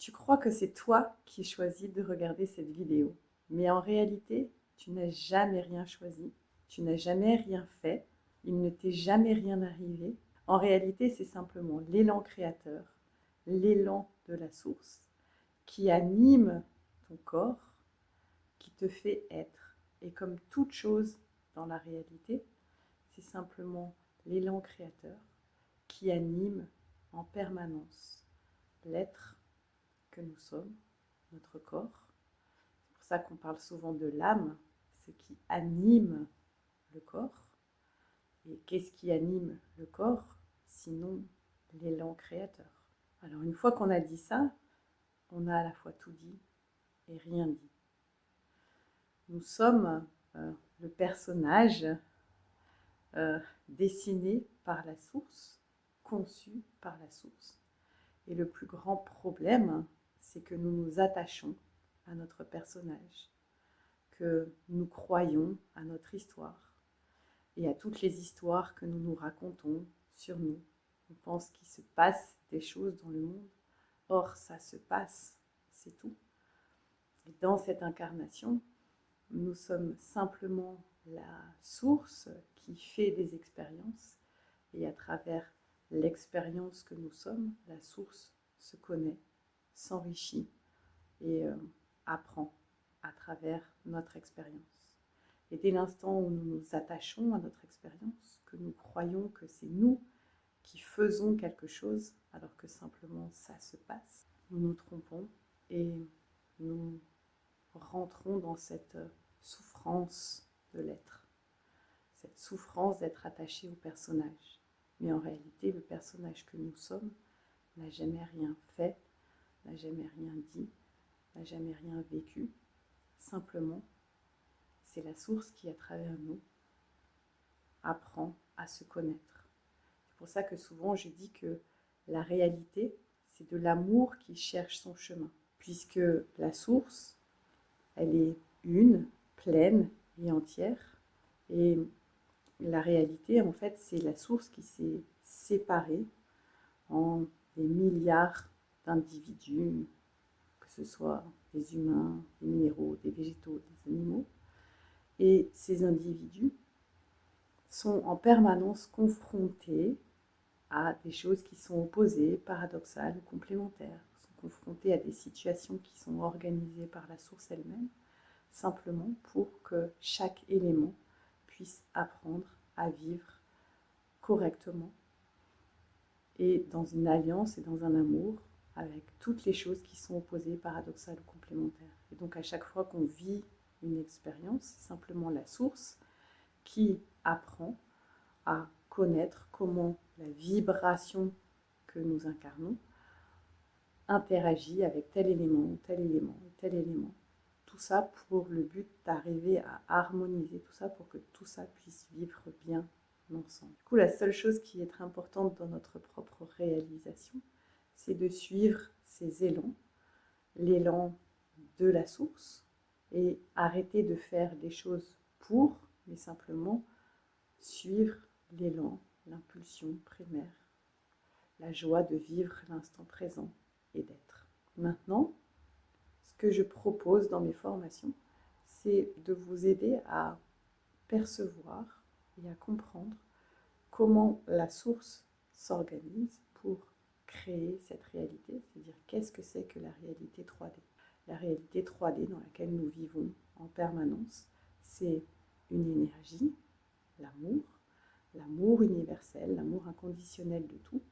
Tu crois que c'est toi qui choisis de regarder cette vidéo, mais en réalité, tu n'as jamais rien choisi, tu n'as jamais rien fait, il ne t'est jamais rien arrivé. En réalité, c'est simplement l'élan créateur, l'élan de la source qui anime ton corps, qui te fait être. Et comme toute chose dans la réalité, c'est simplement l'élan créateur qui anime en permanence l'être que nous sommes, notre corps. C'est pour ça qu'on parle souvent de l'âme, ce qui anime le corps. Et qu'est-ce qui anime le corps, sinon l'élan créateur? Alors une fois qu'on a dit ça, on a à la fois tout dit et rien dit. Nous sommes le personnage dessiné par la source, conçu par la source. Et le plus grand problème, c'est que nous nous attachons à notre personnage, que nous croyons à notre histoire et à toutes les histoires que nous nous racontons sur nous. On pense qu'il se passe des choses dans le monde. Or, ça se passe, c'est tout. Et dans cette incarnation, nous sommes simplement la source qui fait des expériences. Et à travers l'expérience que nous sommes, la source se connaît, s'enrichit et apprend à travers notre expérience. Et dès l'instant où nous nous attachons à notre expérience, que nous croyons que c'est nous qui faisons quelque chose, alors que simplement ça se passe, nous nous trompons et nous rentrons dans cette souffrance de l'être, cette souffrance d'être attaché au personnage. Mais en réalité, le personnage que nous sommes n'a jamais rien fait, n'a jamais rien dit, n'a jamais rien vécu. Simplement, c'est la source qui, à travers nous, apprend à se connaître. C'est pour ça que souvent je dis que la réalité, c'est de l'amour qui cherche son chemin. Puisque la source, elle est une, pleine et entière. Et la réalité, en fait, c'est la source qui s'est séparée en des milliards d'individus, que ce soit des humains, des minéraux, des végétaux, des animaux. Et ces individus sont en permanence confrontés à des choses qui sont opposées, paradoxales ou complémentaires, sont confrontés à des situations qui sont organisées par la source elle-même, simplement pour que chaque élément puisse apprendre à vivre correctement et dans une alliance et dans un amour avec toutes les choses qui sont opposées, paradoxales ou complémentaires. Et donc à chaque fois qu'on vit une expérience, c'est simplement la source qui apprend à connaître comment la vibration que nous incarnons interagit avec tel élément, tel élément, tel élément. Tout ça pour le but d'arriver à harmoniser tout ça pour que tout ça puisse vivre bien ensemble. Du coup, la seule chose qui est très importante dans notre propre réalisation, c'est de suivre ces élans, l'élan de la source, et arrêter de faire des choses pour, mais simplement suivre l'élan, l'impulsion primaire, la joie de vivre l'instant présent et d'être. Maintenant, ce que je propose dans mes formations, c'est de vous aider à percevoir et à comprendre comment la source s'organise pour créer cette réalité, c'est-à-dire qu'est-ce que c'est que la réalité 3D. La réalité 3D dans laquelle nous vivons en permanence, c'est une énergie, l'amour universel, l'amour inconditionnel de tout,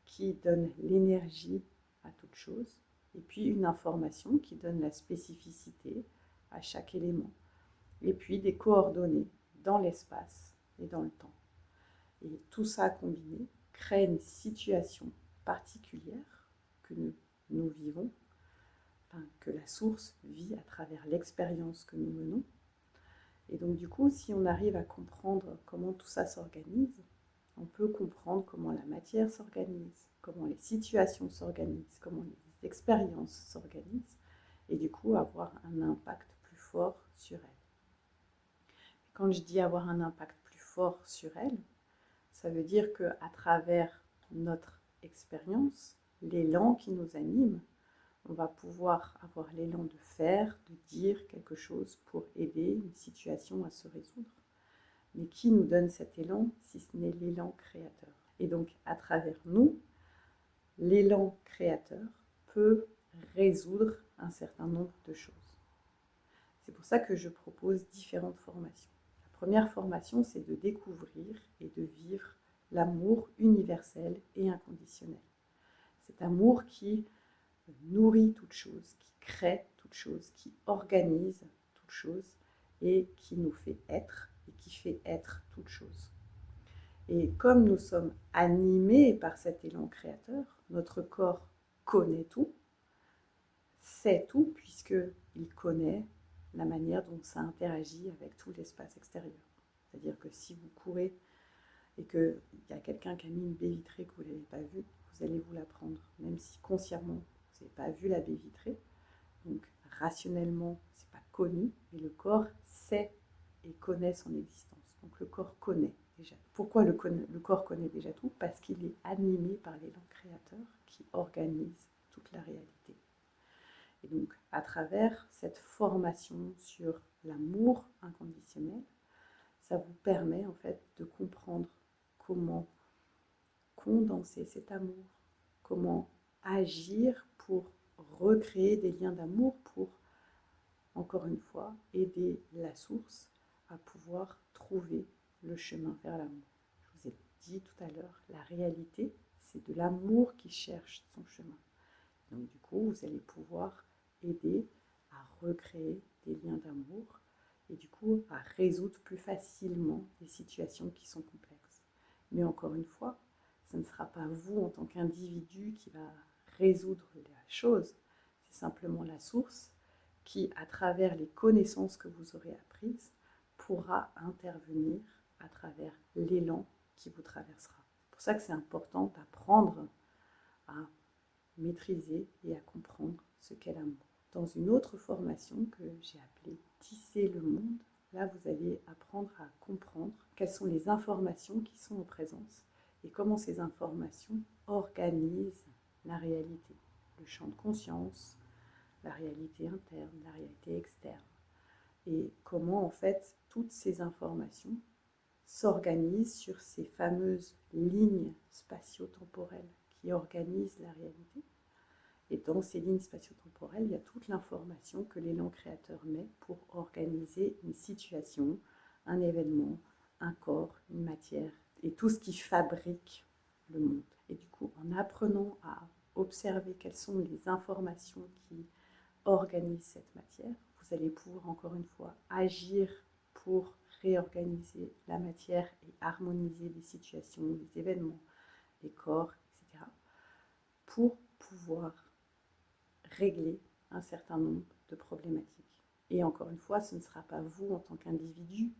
qui donne l'énergie à toute chose, et puis une information qui donne la spécificité à chaque élément, et puis des coordonnées dans l'espace et dans le temps. Et tout ça combiné crée une situation particulière que nous vivons, enfin, que la source vit à travers l'expérience que nous menons. Et donc du coup, si on arrive à comprendre comment tout ça s'organise, on peut comprendre comment la matière s'organise, comment les situations s'organisent, comment les expériences s'organisent, et du coup avoir un impact plus fort sur elles. Quand je dis avoir un impact plus fort sur elles, ça veut dire qu'à travers notre expérience, l'élan qui nous anime, on va pouvoir avoir l'élan de faire, de dire quelque chose pour aider une situation à se résoudre. Mais qui nous donne cet élan si ce n'est l'élan créateur? Et donc, à travers nous, l'élan créateur peut résoudre un certain nombre de choses. C'est pour ça que je propose différentes formations. La première formation, c'est de découvrir et de vivre l'amour universel et inconditionnel. Cet amour qui nourrit toute chose, qui crée toute chose, qui organise toute chose et qui nous fait être et qui fait être toute chose. Et comme nous sommes animés par cet élan créateur, notre corps connaît tout, sait tout, puisqu'il connaît la manière dont ça interagit avec tout l'espace extérieur. C'est-à-dire que si vous courez et qu'il y a quelqu'un qui a mis une baie vitrée que vous n'avez pas vue, vous allez vous la prendre, même si consciemment vous n'avez pas vu la baie vitrée. Donc rationnellement, ce n'est pas connu, mais le corps sait et connaît son existence. Donc le corps connaît déjà. Pourquoi le corps connaît déjà tout? Parce qu'il est animé par l'élan créateur qui organise toute la réalité. Et donc à travers cette formation sur l'amour inconditionnel, ça vous permet en fait de comprendre comment condenser cet amour, comment agir pour recréer des liens d'amour, pour, encore une fois, aider la source à pouvoir trouver le chemin vers l'amour. Je vous ai dit tout à l'heure, la réalité, c'est de l'amour qui cherche son chemin. Donc du coup, vous allez pouvoir aider à recréer des liens d'amour et du coup à résoudre plus facilement des situations qui sont complexes. Mais encore une fois, ce ne sera pas vous en tant qu'individu qui va résoudre la chose, c'est simplement la source qui, à travers les connaissances que vous aurez apprises, pourra intervenir à travers l'élan qui vous traversera. C'est pour ça que c'est important d'apprendre à maîtriser et à comprendre ce qu'est l'amour. Dans une autre formation que j'ai appelée Tisser le monde, là vous allez apprendre à comprendre quelles sont les informations qui sont en présence et comment ces informations organisent la réalité, le champ de conscience, la réalité interne, la réalité externe, et comment en fait toutes ces informations s'organisent sur ces fameuses lignes spatio-temporelles qui organisent la réalité. Et dans ces lignes spatio-temporelles, il y a toute l'information que l'élan créateur met pour organiser une situation, un événement, un corps, une matière, et tout ce qui fabrique le monde. Et du coup, en apprenant à observer quelles sont les informations qui organisent cette matière, vous allez pouvoir encore une fois agir pour réorganiser la matière et harmoniser les situations, les événements, les corps, etc. pour pouvoir régler un certain nombre de problématiques. Et encore une fois, ce ne sera pas vous en tant qu'individu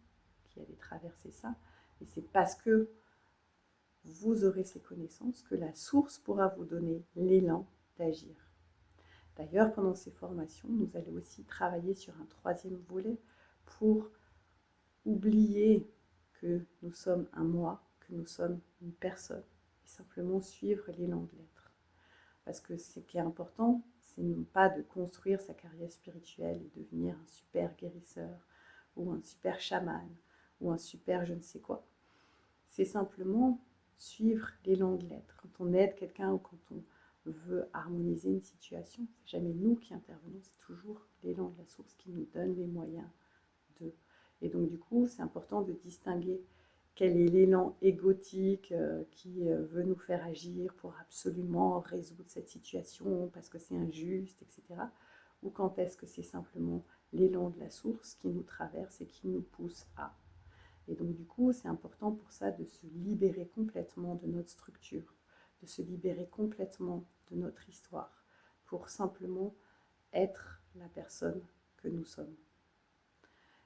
qui allez traverser ça, mais c'est parce que vous aurez ces connaissances que la source pourra vous donner l'élan d'agir. D'ailleurs, pendant ces formations, nous allons aussi travailler sur un troisième volet pour oublier que nous sommes un moi, que nous sommes une personne, et simplement suivre l'élan de l'être. Parce que ce qui est important, c'est non pas de construire sa carrière spirituelle et devenir un super guérisseur ou un super chaman ou un super je ne sais quoi. C'est simplement suivre l'élan de l'être. Quand on aide quelqu'un ou quand on veut harmoniser une situation, c'est jamais nous qui intervenons, c'est toujours l'élan de la source qui nous donne les moyens de. Et donc du coup, c'est important de distinguer quel est l'élan égotique qui veut nous faire agir pour absolument résoudre cette situation parce que c'est injuste, etc. Ou quand est-ce que c'est simplement l'élan de la source qui nous traverse et qui nous pousse à. Et donc du coup, c'est important pour ça de se libérer complètement de notre structure, de se libérer complètement de notre histoire, pour simplement être la personne que nous sommes.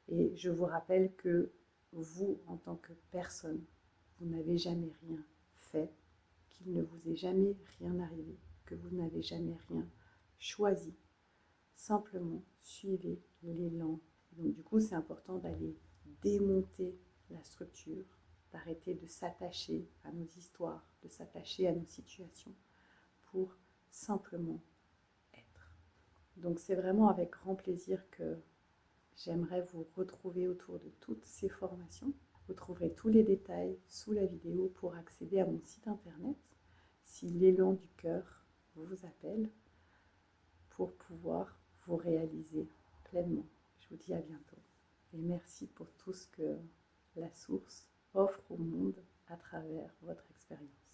Et je vous rappelle que vous, en tant que personne, vous n'avez jamais rien fait, qu'il ne vous est jamais rien arrivé, que vous n'avez jamais rien choisi. Simplement, suivez l'élan. Donc du coup, c'est important d'aller démonter la structure, d'arrêter de s'attacher à nos histoires, de s'attacher à nos situations, pour simplement être. Donc c'est vraiment avec grand plaisir que j'aimerais vous retrouver autour de toutes ces formations. Vous trouverez tous les détails sous la vidéo pour accéder à mon site internet si l'élan du cœur vous appelle pour pouvoir vous réaliser pleinement. Je vous dis à bientôt et merci pour tout ce que la source offre au monde à travers votre expérience.